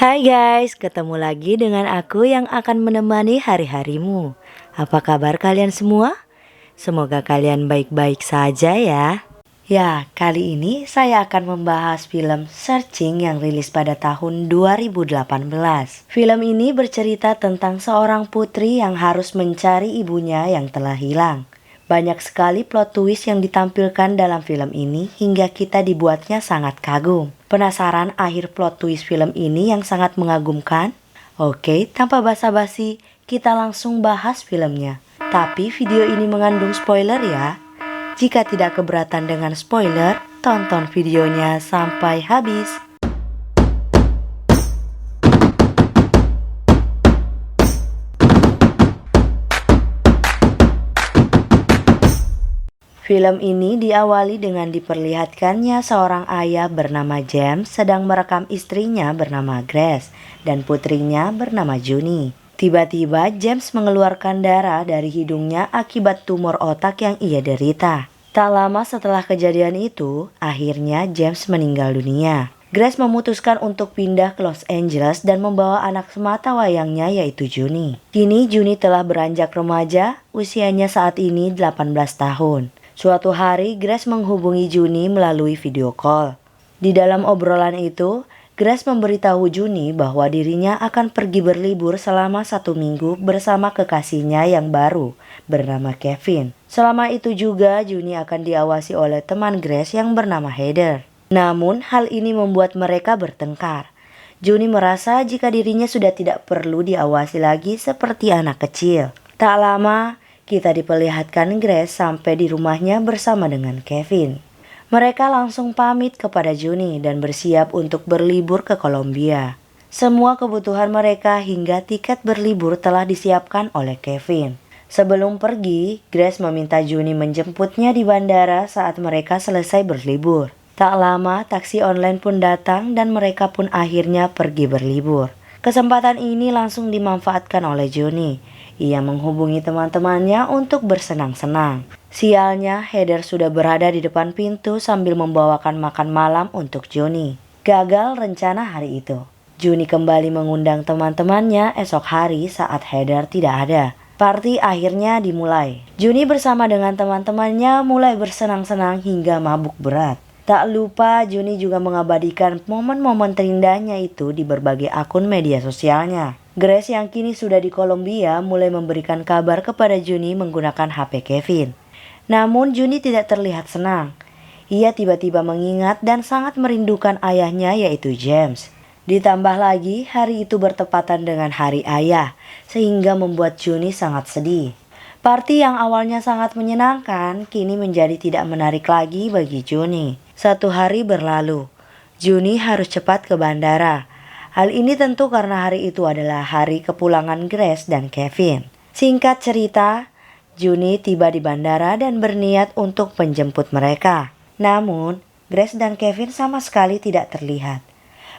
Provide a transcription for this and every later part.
Hai guys, ketemu lagi dengan aku yang akan menemani hari-harimu. Apa kabar kalian semua? Semoga kalian baik-baik saja ya. Ya, kali ini saya akan membahas film Searching yang rilis pada tahun 2018. Film ini bercerita tentang seorang putri yang harus mencari ibunya yang telah hilang. Banyak sekali plot twist yang ditampilkan dalam film ini hingga kita dibuatnya sangat kagum. Penasaran akhir plot twist film ini yang sangat mengagumkan? Oke, tanpa basa-basi, kita langsung bahas filmnya. Tapi video ini mengandung spoiler ya. Jika tidak keberatan dengan spoiler, tonton videonya sampai habis. Film ini diawali dengan diperlihatkannya seorang ayah bernama James sedang merekam istrinya bernama Grace dan putrinya bernama Juni. Tiba-tiba James mengeluarkan darah dari hidungnya akibat tumor otak yang ia derita. Tak lama setelah kejadian itu, akhirnya James meninggal dunia. Grace memutuskan untuk pindah ke Los Angeles dan membawa anak sematawayangnya yaitu Juni. Kini Juni telah beranjak remaja, usianya saat ini 18 tahun. Suatu hari, Grace menghubungi Juni melalui video call. Di dalam obrolan itu, Grace memberitahu Juni bahwa dirinya akan pergi berlibur selama 1 minggu bersama kekasihnya yang baru, bernama Kevin. Selama itu juga, Juni akan diawasi oleh teman Grace yang bernama Heather. Namun, hal ini membuat mereka bertengkar. Juni merasa jika dirinya sudah tidak perlu diawasi lagi seperti anak kecil. Tak lama, kita diperlihatkan Grace sampai di rumahnya bersama dengan Kevin. Mereka langsung pamit kepada Juni dan bersiap untuk berlibur ke Kolombia. Semua kebutuhan mereka hingga tiket berlibur telah disiapkan oleh Kevin. Sebelum pergi, Grace meminta Juni menjemputnya di bandara saat mereka selesai berlibur. Tak lama, taksi online pun datang dan mereka pun akhirnya pergi berlibur. Kesempatan ini langsung dimanfaatkan oleh Juni. Ia menghubungi teman-temannya untuk bersenang-senang. Sialnya, Heather sudah berada di depan pintu sambil membawakan makan malam untuk Juni. Gagal rencana hari itu. Juni kembali mengundang teman-temannya esok hari saat Heather tidak ada. Party akhirnya dimulai. Juni bersama dengan teman-temannya mulai bersenang-senang hingga mabuk berat. Tak lupa Juni juga mengabadikan momen-momen terindahnya itu di berbagai akun media sosialnya. Grace yang kini sudah di Kolombia mulai memberikan kabar kepada Juni menggunakan HP Kevin. Namun Juni tidak terlihat senang. Ia tiba-tiba mengingat dan sangat merindukan ayahnya yaitu James. Ditambah lagi hari itu bertepatan dengan hari ayah, sehingga membuat Juni sangat sedih. Party yang awalnya sangat menyenangkan, kini menjadi tidak menarik lagi bagi Juni. 1 hari berlalu, Juni harus cepat ke bandara. Hal ini tentu karena hari itu adalah hari kepulangan Grace dan Kevin. Singkat cerita, Juni tiba di bandara dan berniat untuk menjemput mereka. Namun, Grace dan Kevin sama sekali tidak terlihat.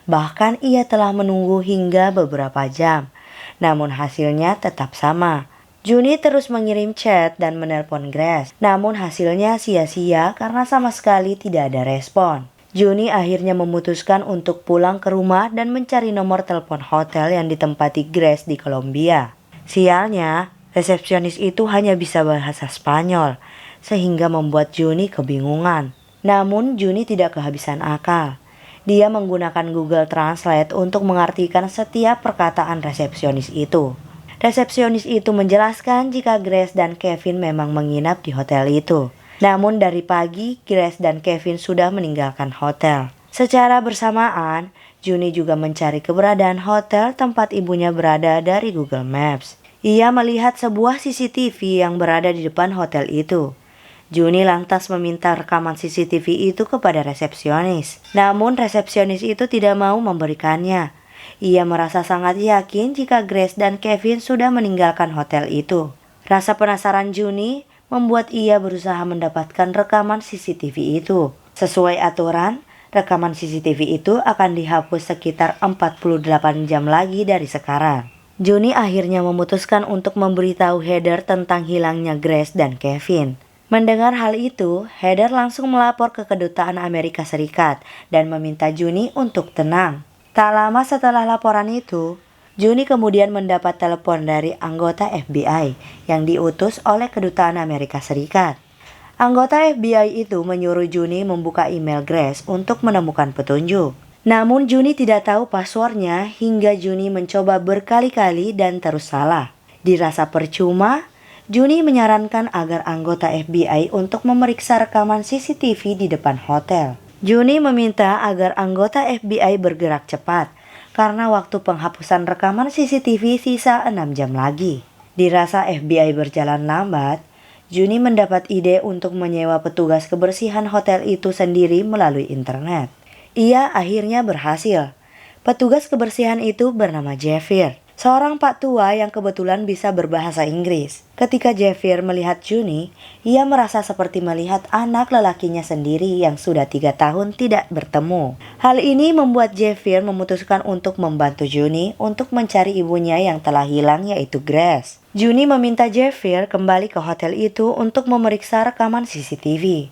Bahkan ia telah menunggu hingga beberapa jam. Namun hasilnya tetap sama. Juni terus mengirim chat dan menelpon Grace, namun hasilnya sia-sia karena sama sekali tidak ada respon. Juni akhirnya memutuskan untuk pulang ke rumah dan mencari nomor telepon hotel yang ditempati Grace di Kolombia. Sialnya, resepsionis itu hanya bisa bahasa Spanyol, sehingga membuat Juni kebingungan. Namun Juni tidak kehabisan akal. Dia menggunakan Google Translate untuk mengartikan setiap perkataan resepsionis itu. Resepsionis itu menjelaskan jika Grace dan Kevin memang menginap di hotel itu. Namun dari pagi, Grace dan Kevin sudah meninggalkan hotel. Secara bersamaan, Juni juga mencari keberadaan hotel tempat ibunya berada dari Google Maps. Ia melihat sebuah CCTV yang berada di depan hotel itu. Juni lantas meminta rekaman CCTV itu kepada resepsionis. Namun resepsionis itu tidak mau memberikannya. Ia merasa sangat yakin jika Grace dan Kevin sudah meninggalkan hotel itu. Rasa penasaran Juni membuat ia berusaha mendapatkan rekaman CCTV itu. Sesuai aturan, rekaman CCTV itu akan dihapus sekitar 48 jam lagi dari sekarang. Juni akhirnya memutuskan untuk memberitahu Heather tentang hilangnya Grace dan Kevin. Mendengar hal itu, Heather langsung melapor ke Kedutaan Amerika Serikat dan meminta Juni untuk tenang. Tak lama setelah laporan itu, Juni kemudian mendapat telepon dari anggota FBI yang diutus oleh Kedutaan Amerika Serikat. Anggota FBI itu menyuruh Juni membuka email Grace untuk menemukan petunjuk. Namun Juni tidak tahu passwordnya hingga Juni mencoba berkali-kali dan terus salah. Dirasa percuma, Juni menyarankan agar anggota FBI untuk memeriksa rekaman CCTV di depan hotel. Juni meminta agar anggota FBI bergerak cepat karena waktu penghapusan rekaman CCTV sisa 6 jam lagi. Dirasa FBI berjalan lambat, Juni mendapat ide untuk menyewa petugas kebersihan hotel itu sendiri melalui internet. Ia akhirnya berhasil. Petugas kebersihan itu bernama Javier, seorang pak tua yang kebetulan bisa berbahasa Inggris. Ketika Javier melihat Juni, ia merasa seperti melihat anak lelakinya sendiri yang sudah 3 tahun tidak bertemu. Hal ini membuat Javier memutuskan untuk membantu Juni untuk mencari ibunya yang telah hilang, yaitu Grace. Juni meminta Javier kembali ke hotel itu untuk memeriksa rekaman CCTV.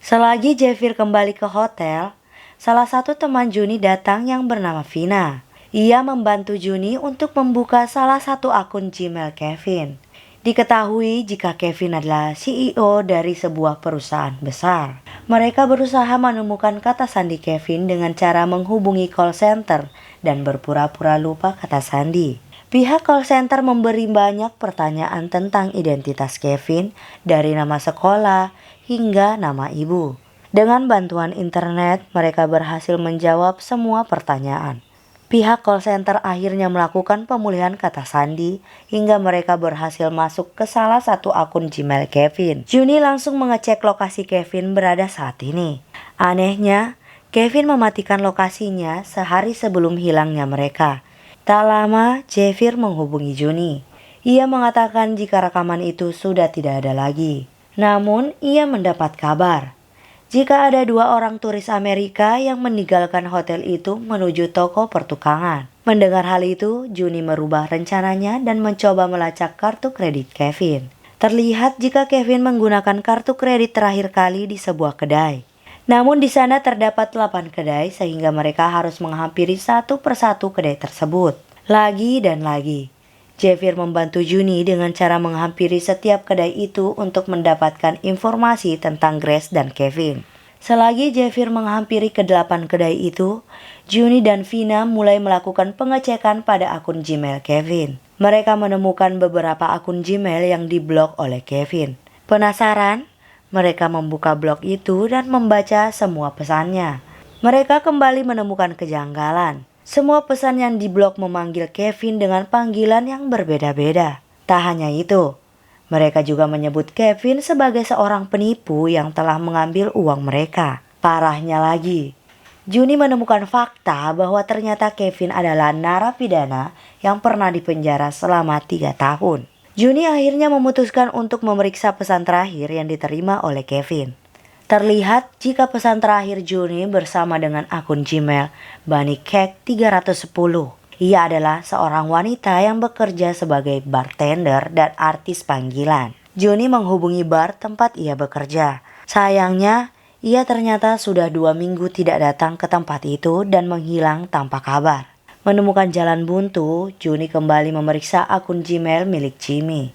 Selagi Javier kembali ke hotel, salah satu teman Juni datang yang bernama Vina. Ia membantu Juni untuk membuka salah satu akun Gmail Kevin. Diketahui jika Kevin adalah CEO dari sebuah perusahaan besar. Mereka berusaha menemukan kata sandi Kevin dengan cara menghubungi call center dan berpura-pura lupa kata sandi. Pihak call center memberi banyak pertanyaan tentang identitas Kevin, dari nama sekolah hingga nama ibu. Dengan bantuan internet, mereka berhasil menjawab semua pertanyaan. Pihak call center akhirnya melakukan pemulihan kata sandi hingga mereka berhasil masuk ke salah satu akun Gmail Kevin. Juni langsung mengecek lokasi Kevin berada saat ini. Anehnya, Kevin mematikan lokasinya sehari sebelum hilangnya mereka. Tak lama, Javier menghubungi Juni. Ia mengatakan jika rekaman itu sudah tidak ada lagi. Namun, ia mendapat kabar jika ada 2 orang turis Amerika yang meninggalkan hotel itu menuju toko pertukangan. Mendengar hal itu, Juni merubah rencananya dan mencoba melacak kartu kredit Kevin. Terlihat jika Kevin menggunakan kartu kredit terakhir kali di sebuah kedai. Namun di sana terdapat 8 kedai sehingga mereka harus menghampiri satu persatu kedai tersebut. Lagi dan lagi, Javier membantu Juni dengan cara menghampiri setiap kedai itu untuk mendapatkan informasi tentang Grace dan Kevin. Selagi Javier menghampiri ke-8 kedai itu, Juni dan Vina mulai melakukan pengecekan pada akun Gmail Kevin. Mereka menemukan beberapa akun Gmail yang diblok oleh Kevin. Penasaran? Mereka membuka blog itu dan membaca semua pesannya. Mereka kembali menemukan kejanggalan. Semua pesan yang diblok memanggil Kevin dengan panggilan yang berbeda-beda. Tak hanya itu, mereka juga menyebut Kevin sebagai seorang penipu yang telah mengambil uang mereka. Parahnya lagi, Juni menemukan fakta bahwa ternyata Kevin adalah narapidana yang pernah dipenjara selama 3 tahun. Juni akhirnya memutuskan untuk memeriksa pesan terakhir yang diterima oleh Kevin. Terlihat jika pesan terakhir Juni bersama dengan akun Gmail Bunny Cake 310. Ia adalah seorang wanita yang bekerja sebagai bartender dan artis panggilan. Juni menghubungi bar tempat ia bekerja. Sayangnya, ia ternyata sudah 2 minggu tidak datang ke tempat itu dan menghilang tanpa kabar. Menemukan jalan buntu, Juni kembali memeriksa akun Gmail milik Jimmy.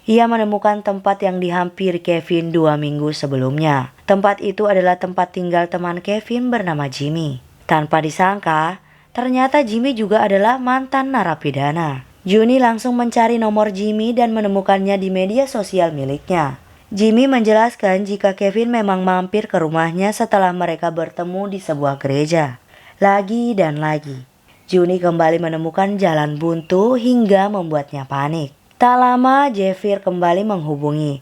Ia menemukan tempat yang dihampiri Kevin 2 minggu sebelumnya. Tempat itu adalah tempat tinggal teman Kevin bernama Jimmy. Tanpa disangka, ternyata Jimmy juga adalah mantan narapidana. Juni langsung mencari nomor Jimmy dan menemukannya di media sosial miliknya. Jimmy menjelaskan jika Kevin memang mampir ke rumahnya setelah mereka bertemu di sebuah gereja. Lagi dan lagi, Juni kembali menemukan jalan buntu hingga membuatnya panik. Tak lama, Javier kembali menghubungi.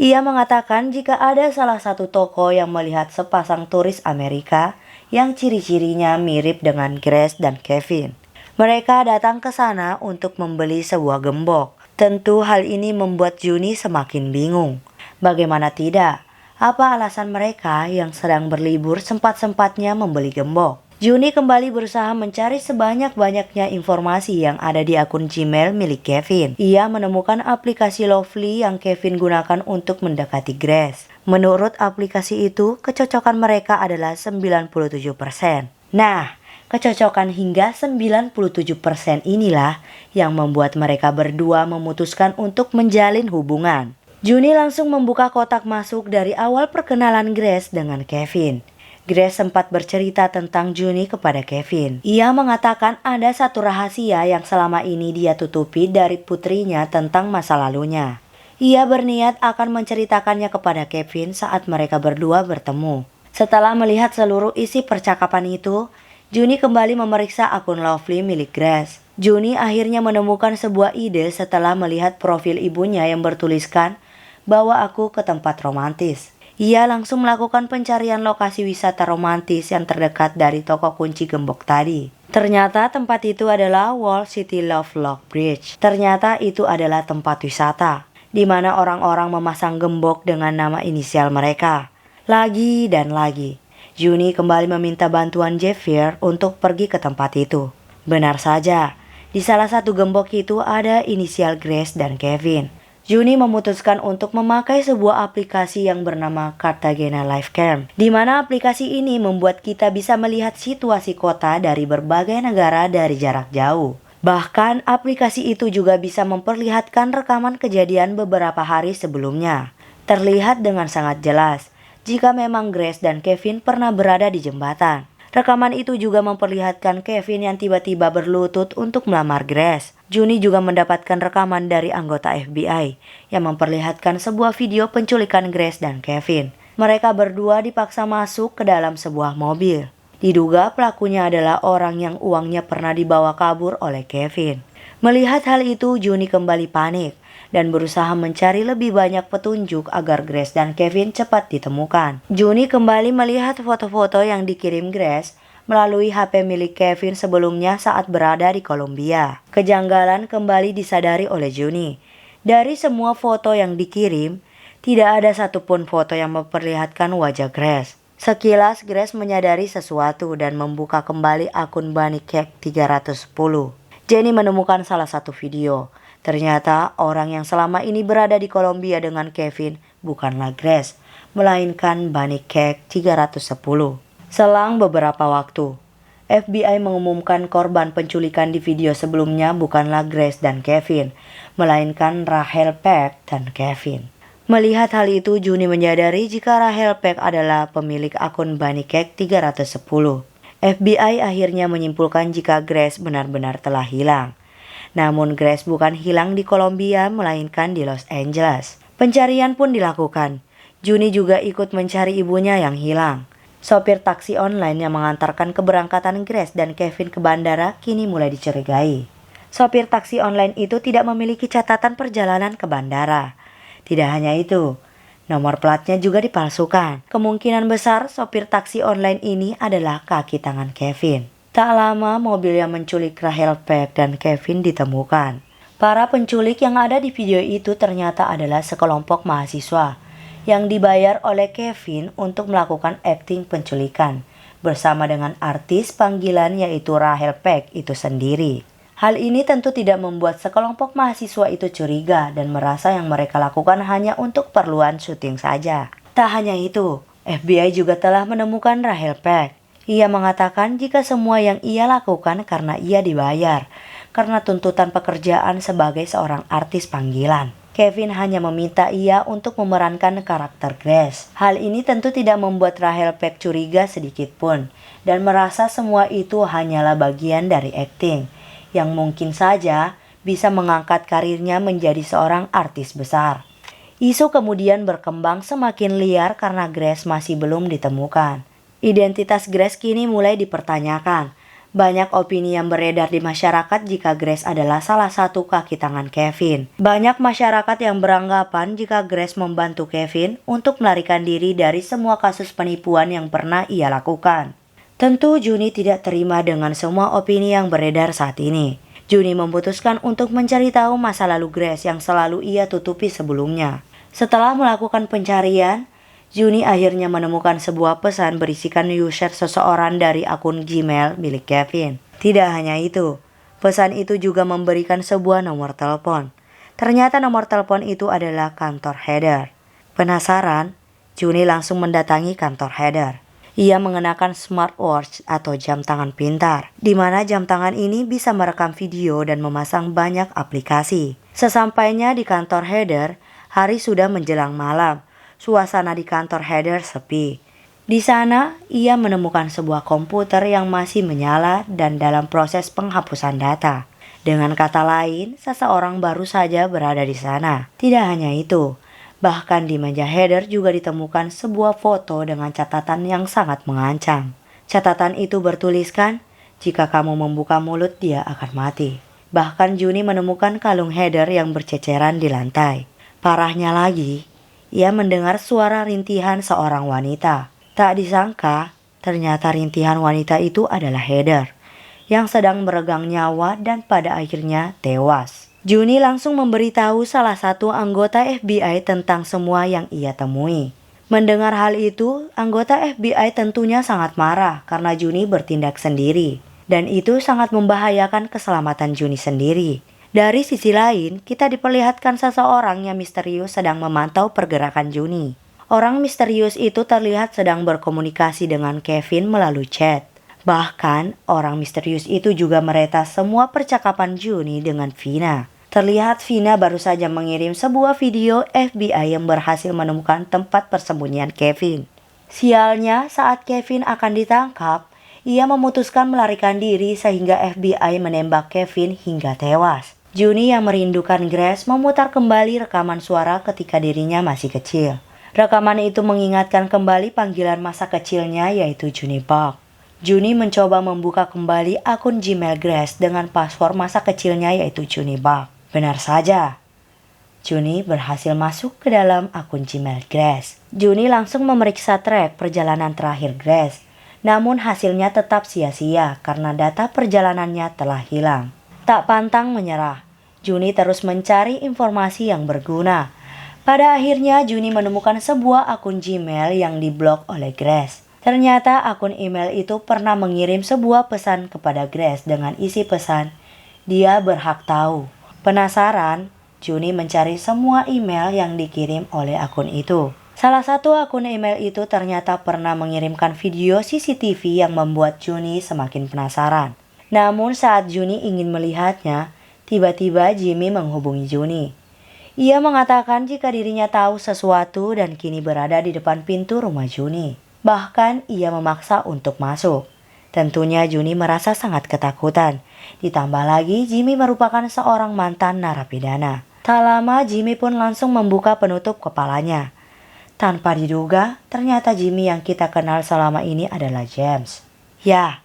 Ia mengatakan jika ada salah satu toko yang melihat sepasang turis Amerika yang ciri-cirinya mirip dengan Grace dan Kevin. Mereka datang ke sana untuk membeli sebuah gembok. Tentu hal ini membuat Juni semakin bingung. Bagaimana tidak? Apa alasan mereka yang sedang berlibur sempat-sempatnya membeli gembok? Juni kembali berusaha mencari sebanyak-banyaknya informasi yang ada di akun Gmail milik Kevin. Ia menemukan aplikasi Lovely yang Kevin gunakan untuk mendekati Grace. Menurut aplikasi itu, kecocokan mereka adalah 97%. Nah, Kecocokan hingga 97% inilah yang membuat mereka berdua memutuskan untuk menjalin hubungan. Juni langsung membuka kotak masuk dari awal perkenalan Grace dengan Kevin. Grace sempat bercerita tentang Juni kepada Kevin. Ia mengatakan ada satu rahasia yang selama ini dia tutupi dari putrinya tentang masa lalunya. Ia berniat akan menceritakannya kepada Kevin saat mereka berdua bertemu. Setelah melihat seluruh isi percakapan itu, Juni kembali memeriksa akun Lovely milik Grace. Juni akhirnya menemukan sebuah ide setelah melihat profil ibunya yang bertuliskan, "Bawa aku ke tempat romantis." Ia langsung melakukan pencarian lokasi wisata romantis yang terdekat dari toko kunci gembok tadi. Ternyata tempat itu adalah Wall City Love Lock Bridge. Ternyata itu adalah tempat wisata, di mana orang-orang memasang gembok dengan nama inisial mereka. Lagi dan lagi, Juni kembali meminta bantuan Javier untuk pergi ke tempat itu. Benar saja, di salah satu gembok itu ada inisial Grace dan Kevin. Juni memutuskan untuk memakai sebuah aplikasi yang bernama Cartagena Live Cam, di mana aplikasi ini membuat kita bisa melihat situasi kota dari berbagai negara dari jarak jauh. Bahkan aplikasi itu juga bisa memperlihatkan rekaman kejadian beberapa hari sebelumnya. Terlihat dengan sangat jelas jika memang Grace dan Kevin pernah berada di jembatan. Rekaman itu juga memperlihatkan Kevin yang tiba-tiba berlutut untuk melamar Grace. Juni juga mendapatkan rekaman dari anggota FBI yang memperlihatkan sebuah video penculikan Grace dan Kevin. Mereka berdua dipaksa masuk ke dalam sebuah mobil. Diduga pelakunya adalah orang yang uangnya pernah dibawa kabur oleh Kevin. Melihat hal itu, Juni kembali panik dan berusaha mencari lebih banyak petunjuk agar Grace dan Kevin cepat ditemukan. Juni kembali melihat foto-foto yang dikirim Grace melalui HP milik Kevin sebelumnya saat berada di Kolombia. Kejanggalan kembali disadari oleh Juni. Dari semua foto yang dikirim, tidak ada satupun foto yang memperlihatkan wajah Grace. Sekilas Grace menyadari sesuatu dan membuka kembali akun Bunny Cake 310. Jenny menemukan salah satu video. Ternyata orang yang selama ini berada di Kolombia dengan Kevin bukanlah Grace, melainkan Bunny Cake 310. Selang beberapa waktu, FBI mengumumkan korban penculikan di video sebelumnya bukanlah Grace dan Kevin, melainkan Rachel Peck dan Kevin. Melihat hal itu, Juni menyadari jika Rachel Peck adalah pemilik akun Bunny Cake 310. FBI akhirnya menyimpulkan jika Grace benar-benar telah hilang. Namun Grace bukan hilang di Kolombia, melainkan di Los Angeles. Pencarian pun dilakukan. Juni juga ikut mencari ibunya yang hilang. Sopir taksi online yang mengantarkan keberangkatan Grace dan Kevin ke bandara kini mulai dicurigai. Sopir taksi online itu tidak memiliki catatan perjalanan ke bandara. Tidak hanya itu, nomor platnya juga dipalsukan. Kemungkinan besar sopir taksi online ini adalah kaki tangan Kevin. Tak lama mobil yang menculik Rachel Peck dan Kevin ditemukan. Para penculik yang ada di video itu ternyata adalah sekelompok mahasiswa yang dibayar oleh Kevin untuk melakukan akting penculikan bersama dengan artis panggilan yaitu Rachel Peck itu sendiri. Hal ini tentu tidak membuat sekelompok mahasiswa itu curiga dan merasa yang mereka lakukan hanya untuk keperluan syuting saja. Tak hanya itu, FBI juga telah menemukan Rachel Peck. Ia mengatakan jika semua yang ia lakukan karena ia dibayar, karena tuntutan pekerjaan sebagai seorang artis panggilan. Kevin hanya meminta ia untuk memerankan karakter Grace. Hal ini tentu tidak membuat Rachel Peck curiga sedikit pun dan merasa semua itu hanyalah bagian dari akting yang mungkin saja bisa mengangkat karirnya menjadi seorang artis besar. Isu kemudian berkembang semakin liar karena Grace masih belum ditemukan. Identitas Grace kini mulai dipertanyakan. Banyak opini yang beredar di masyarakat jika Grace adalah salah satu kaki tangan Kevin. Banyak masyarakat yang beranggapan jika Grace membantu Kevin untuk melarikan diri dari semua kasus penipuan yang pernah ia lakukan. Tentu Juni tidak terima dengan semua opini yang beredar saat ini. Juni memutuskan untuk mencari tahu masa lalu Grace yang selalu ia tutupi sebelumnya. Setelah melakukan pencarian, Juni akhirnya menemukan sebuah pesan berisikan user seseorang dari akun Gmail milik Kevin. Tidak hanya itu, pesan itu juga memberikan sebuah nomor telepon. Ternyata nomor telepon itu adalah kantor Heather. Penasaran, Juni langsung mendatangi kantor Heather. Ia mengenakan smartwatch atau jam tangan pintar, di mana jam tangan ini bisa merekam video dan memasang banyak aplikasi. Sesampainya di kantor Heather, hari sudah menjelang malam. Suasana di kantor Heather sepi. Di sana, ia menemukan sebuah komputer yang masih menyala dan dalam proses penghapusan data. Dengan kata lain, seseorang baru saja berada di sana. Tidak hanya itu, bahkan di meja Heather juga ditemukan sebuah foto dengan catatan yang sangat mengancam. Catatan itu bertuliskan, jika kamu membuka mulut dia akan mati. Bahkan Juni menemukan kalung Heather yang berceceran di lantai. Parahnya lagi, ia mendengar suara rintihan seorang wanita. Tak disangka, ternyata rintihan wanita itu adalah Heather, yang sedang meregang nyawa dan pada akhirnya tewas. Juni langsung memberitahu salah satu anggota FBI tentang semua yang ia temui. Mendengar hal itu, anggota FBI tentunya sangat marah karena Juni bertindak sendiri. Dan itu sangat membahayakan keselamatan Juni sendiri. Dari sisi lain, kita diperlihatkan seseorang yang misterius sedang memantau pergerakan Juni. Orang misterius itu terlihat sedang berkomunikasi dengan Kevin melalui chat. Bahkan, orang misterius itu juga meretas semua percakapan Juni dengan Vina. Terlihat Vina baru saja mengirim sebuah video FBI yang berhasil menemukan tempat persembunyian Kevin. Sialnya, saat Kevin akan ditangkap, ia memutuskan melarikan diri sehingga FBI menembak Kevin hingga tewas. Juni yang merindukan Grace memutar kembali rekaman suara ketika dirinya masih kecil. Rekaman itu mengingatkan kembali panggilan masa kecilnya yaitu Juni Park. Juni mencoba membuka kembali akun Gmail Grace dengan password masa kecilnya yaitu Juni Park. Benar saja, Juni berhasil masuk ke dalam akun Gmail Grace. Juni langsung memeriksa track perjalanan terakhir Grace. Namun hasilnya tetap sia-sia karena data perjalanannya telah hilang. Tak pantang menyerah, Juni terus mencari informasi yang berguna. Pada akhirnya Juni menemukan sebuah akun Gmail yang diblok oleh Grace. Ternyata akun email itu pernah mengirim sebuah pesan kepada Grace dengan isi pesan, "Dia berhak tahu." Penasaran, Juni mencari semua email yang dikirim oleh akun itu. Salah satu akun email itu ternyata pernah mengirimkan video CCTV yang membuat Juni semakin penasaran. Namun saat Juni ingin melihatnya, tiba-tiba Jimmy menghubungi Juni. Ia mengatakan jika dirinya tahu sesuatu dan kini berada di depan pintu rumah Juni. Bahkan ia memaksa untuk masuk. Tentunya Juni merasa sangat ketakutan. Ditambah lagi Jimmy merupakan seorang mantan narapidana. Tak lama Jimmy pun langsung membuka penutup kepalanya. Tanpa diduga, ternyata Jimmy yang kita kenal selama ini adalah James. Ya,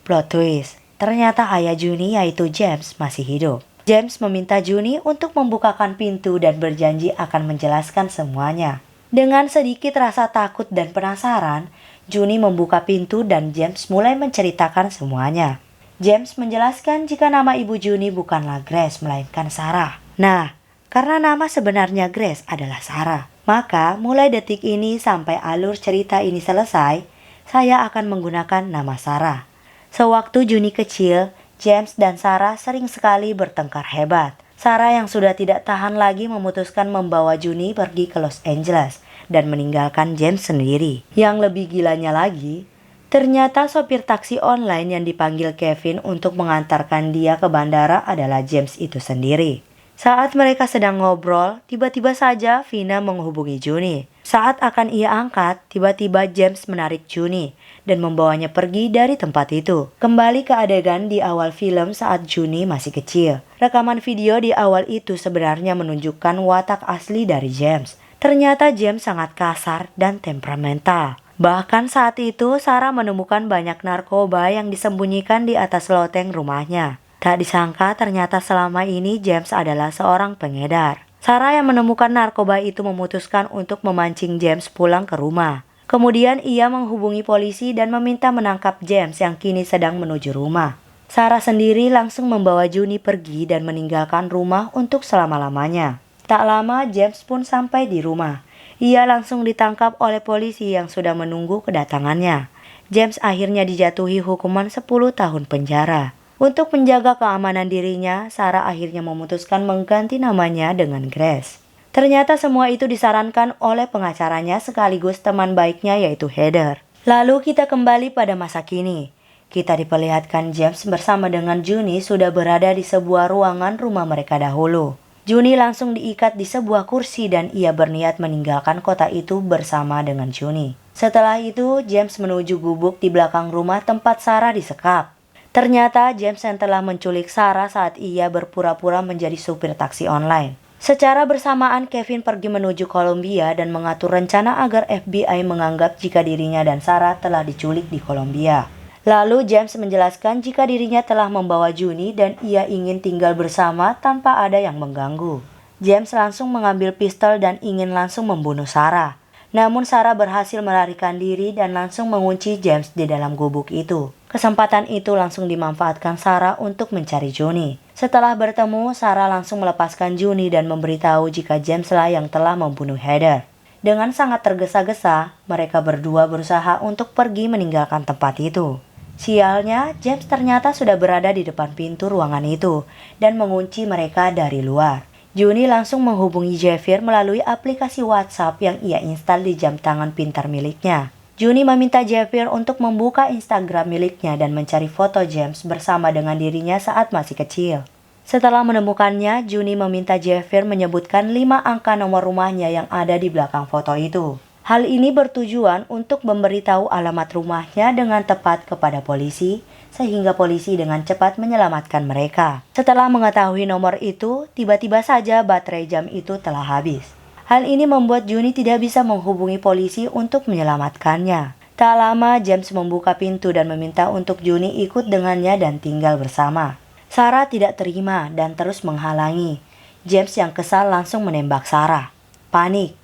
plot twist. Ternyata ayah Juni yaitu James masih hidup. James meminta Juni untuk membukakan pintu dan berjanji akan menjelaskan semuanya. Dengan sedikit rasa takut dan penasaran, Juni membuka pintu dan James mulai menceritakan semuanya. James menjelaskan jika nama ibu Juni bukanlah Grace melainkan Sarah. Nah, karena nama sebenarnya Grace adalah Sarah, maka mulai detik ini sampai alur cerita ini selesai, saya akan menggunakan nama Sarah. Sewaktu Juni kecil, James dan Sarah sering sekali bertengkar hebat. Sarah yang sudah tidak tahan lagi memutuskan membawa Juni pergi ke Los Angeles dan meninggalkan James sendiri. Yang lebih gilanya lagi, ternyata sopir taksi online yang dipanggil Kevin untuk mengantarkan dia ke bandara adalah James itu sendiri. Saat mereka sedang ngobrol, tiba-tiba saja Vina menghubungi Juni. Saat akan ia angkat, tiba-tiba James menarik Juni dan membawanya pergi dari tempat itu. Kembali ke adegan di awal film saat Juni masih kecil. Rekaman video di awal itu sebenarnya menunjukkan watak asli dari James. Ternyata James sangat kasar dan temperamental. Bahkan saat itu Sarah menemukan banyak narkoba yang disembunyikan di atas loteng rumahnya. Tak disangka ternyata selama ini James adalah seorang pengedar. Sarah yang menemukan narkoba itu memutuskan untuk memancing James pulang ke rumah. Kemudian ia menghubungi polisi dan meminta menangkap James yang kini sedang menuju rumah. Sarah sendiri langsung membawa Juni pergi dan meninggalkan rumah untuk selama-lamanya. Tak lama James pun sampai di rumah. Ia langsung ditangkap oleh polisi yang sudah menunggu kedatangannya. James akhirnya dijatuhi hukuman 10 tahun penjara. Untuk menjaga keamanan dirinya, Sarah akhirnya memutuskan mengganti namanya dengan Grace. Ternyata semua itu disarankan oleh pengacaranya sekaligus teman baiknya yaitu Heather. Lalu kita kembali pada masa kini. Kita diperlihatkan James bersama dengan Juni sudah berada di sebuah ruangan rumah mereka dahulu. Juni langsung diikat di sebuah kursi dan ia berniat meninggalkan kota itu bersama dengan Juni. Setelah itu, James menuju gubuk di belakang rumah tempat Sarah disekap. Ternyata James yang telah menculik Sarah saat ia berpura-pura menjadi supir taksi online. Secara bersamaan, Kevin pergi menuju Kolombia dan mengatur rencana agar FBI menganggap jika dirinya dan Sarah telah diculik di Kolombia. Lalu James menjelaskan jika dirinya telah membawa Juni dan ia ingin tinggal bersama tanpa ada yang mengganggu. James langsung mengambil pistol dan ingin langsung membunuh Sarah. Namun Sarah berhasil melarikan diri dan langsung mengunci James di dalam gubuk itu. Kesempatan itu langsung dimanfaatkan Sarah untuk mencari Juni. Setelah bertemu, Sarah langsung melepaskan Juni dan memberitahu jika James lah yang telah membunuh Heather. Dengan sangat tergesa-gesa, mereka berdua berusaha untuk pergi meninggalkan tempat itu. Sialnya, James ternyata sudah berada di depan pintu ruangan itu dan mengunci mereka dari luar. Juni langsung menghubungi Javier melalui aplikasi WhatsApp yang ia instal di jam tangan pintar miliknya. Juni meminta Javier untuk membuka Instagram miliknya dan mencari foto James bersama dengan dirinya saat masih kecil. Setelah menemukannya, Juni meminta Javier menyebutkan 5 angka nomor rumahnya yang ada di belakang foto itu. Hal ini bertujuan untuk memberitahu alamat rumahnya dengan tepat kepada polisi, sehingga polisi dengan cepat menyelamatkan mereka. Setelah mengetahui nomor itu, tiba-tiba saja baterai jam itu telah habis. Hal ini membuat Juni tidak bisa menghubungi polisi untuk menyelamatkannya. Tak lama, James membuka pintu dan meminta untuk Juni ikut dengannya dan tinggal bersama. Sarah tidak terima dan terus menghalangi. James yang kesal langsung menembak Sarah. Panik.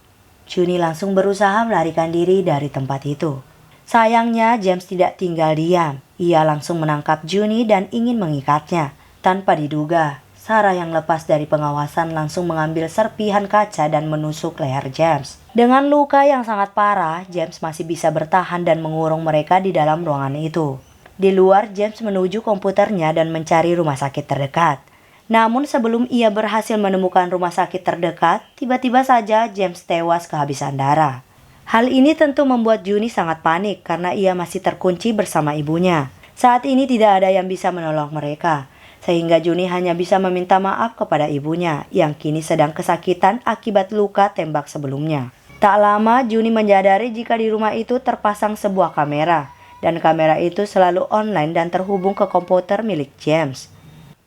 Juni langsung berusaha melarikan diri dari tempat itu. Sayangnya James tidak tinggal diam. Ia langsung menangkap Juni dan ingin mengikatnya. Tanpa diduga, Sarah yang lepas dari pengawasan langsung mengambil serpihan kaca dan menusuk leher James. Dengan luka yang sangat parah, James masih bisa bertahan dan mengurung mereka di dalam ruangan itu. Di luar, James menuju komputernya dan mencari rumah sakit terdekat. Namun sebelum ia berhasil menemukan rumah sakit terdekat, tiba-tiba saja James tewas kehabisan darah. Hal ini tentu membuat Juni sangat panik karena ia masih terkunci bersama ibunya. Saat ini tidak ada yang bisa menolong mereka, sehingga Juni hanya bisa meminta maaf kepada ibunya yang kini sedang kesakitan akibat luka tembak sebelumnya. Tak lama Juni menyadari jika di rumah itu terpasang sebuah kamera, dan kamera itu selalu online dan terhubung ke komputer milik James.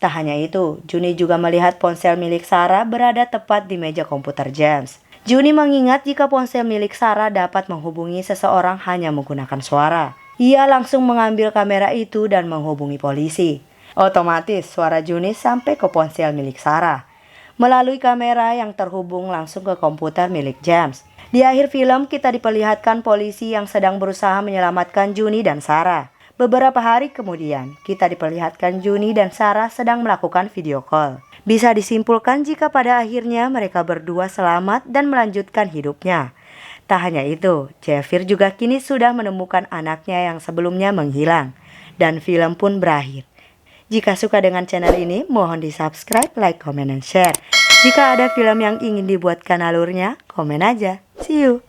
Tak hanya itu, Juni juga melihat ponsel milik Sarah berada tepat di meja komputer James. Juni mengingat jika ponsel milik Sarah dapat menghubungi seseorang hanya menggunakan suara. Ia langsung mengambil kamera itu dan menghubungi polisi. Otomatis suara Juni sampai ke ponsel milik Sarah. Melalui kamera yang terhubung langsung ke komputer milik James. Di akhir film kita diperlihatkan polisi yang sedang berusaha menyelamatkan Juni dan Sarah. Beberapa hari kemudian, kita diperlihatkan Juni dan Sarah sedang melakukan video call. Bisa disimpulkan jika pada akhirnya mereka berdua selamat dan melanjutkan hidupnya. Tak hanya itu, Javier juga kini sudah menemukan anaknya yang sebelumnya menghilang. Dan film pun berakhir. Jika suka dengan channel ini, mohon di subscribe, like, comment, dan share. Jika ada film yang ingin dibuatkan alurnya, komen aja. See you!